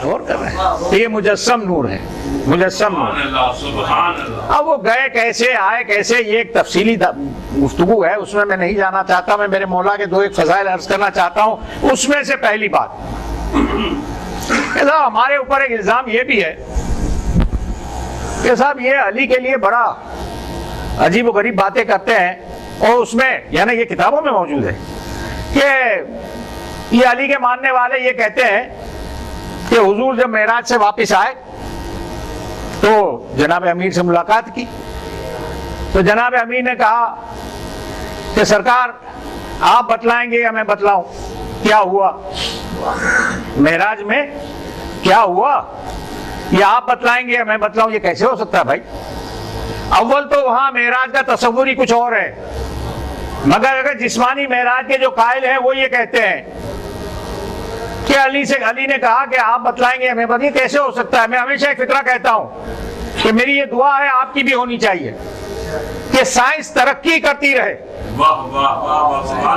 غور کر رہے ہیں؟ یہ مجسم نور ہے، مجسم نور۔ اب وہ گئے کیسے، آئے کیسے، یہ ایک تفصیلی گفتگو ہے، اس میں نہیں جانا چاہتا۔ میں میرے مولا کے 2 فضائل عرض کرنا چاہتا ہوں۔ اس میں سے پہلی بات کہ صاحب ہمارے اوپر ایک الزام یہ بھی ہے کہ صاحب یہ علی کے لیے بڑا عجیب و غریب باتیں کرتے ہیں، اور اس میں یعنی یہ کتابوں میں موجود ہے کہ یہ علی کے ماننے والے یہ کہتے ہیں کہ حضور جب معراج سے واپس آئے تو جناب امیر سے ملاقات کی، تو جناب امیر نے کہا کہ سرکار آپ بتلائیں گے یا میں بتلاؤں کیا ہوا معراج میں، کیا ہوا، یہ آپ بتلائیں گے یا میں بتلاؤں؟ یہ کیسے ہو سکتا ہے بھائی؟ اول تو وہاں معراج کا تصور ہی کچھ اور ہے، مگر اگر جسمانی معراج کے جو قائل ہیں وہ یہ کہتے ہیں کہ علی نے کہا کہ آپ بتلائیں گے ہمیں بتائیے، کیسے ہو سکتا ہے؟ میں ہمیشہ ایک فکرہ کہتا ہوں کہ میری یہ دعا ہے، آپ کی بھی ہونی چاہیے، کہ سائنس ترقی کرتی رہے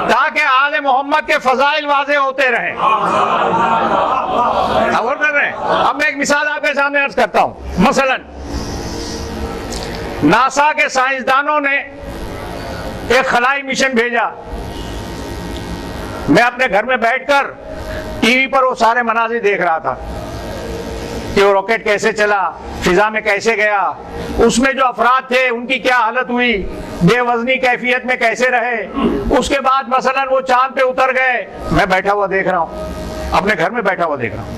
تاکہ آل محمد کے فضائل واضح ہوتے رہیں۔ غور کر رہے ہیں؟ اب میں ایک مثال آپ کے سامنے عرض کرتا ہوں۔ مثلا ناسا کے سائنسدانوں نے ایک خلائی مشن بھیجا، میں اپنے گھر میں بیٹھ کر ٹی وی پر وہ سارے مناظر دیکھ رہا تھا کہ وہ راکٹ کیسے چلا، فضا میں کیسے گیا، اس میں جو افراد تھے ان کی کیا حالت ہوئی، بے وزنی کیفیت میں کیسے رہے، اس کے بعد مثلا وہ چاند پہ اتر گئے، میں بیٹھا ہوا دیکھ رہا ہوں، اپنے گھر میں بیٹھا ہوا دیکھ رہا ہوں۔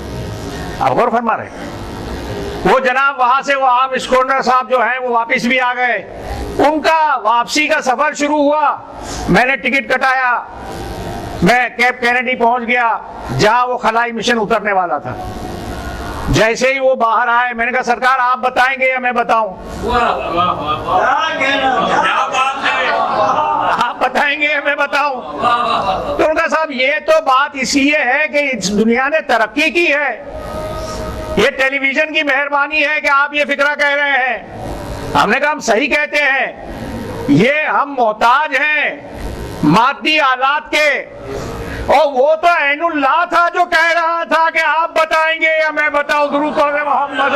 آپ غور فرما رہے ہیں؟ وہ جناب وہاں سے وہ عام اسکورنر صاحب جو ہیں وہ واپس بھی آ گئے، ان کا واپسی کا سفر شروع ہوا، میں نے ٹکٹ کٹایا، میں کیپ کینیڈی پہنچ گیا جہاں وہ خلائی مشن اترنے والا تھا۔ جیسے ہی وہ باہر آئے میں نے کہا سرکار آپ بتائیں گے یا میں بتاؤں؟ آپ بتائیں گے یا میں بتاؤں؟ تو ان کا صاحب یہ تو بات اس لیے ہے کہ اس دنیا نے ترقی کی ہے، یہ ٹیلی ویژن کی مہربانی ہے کہ آپ یہ فکرہ کہہ رہے ہیں۔ ہم نے کہا ہم صحیح کہتے ہیں، یہ ہم محتاج ہیں مادی آلات کے، اور وہ تو عین اللہ تھا جو کہہ رہا تھا کہ آپ بتائیں گے یا میں بتاؤں۔ درود پڑھ محمد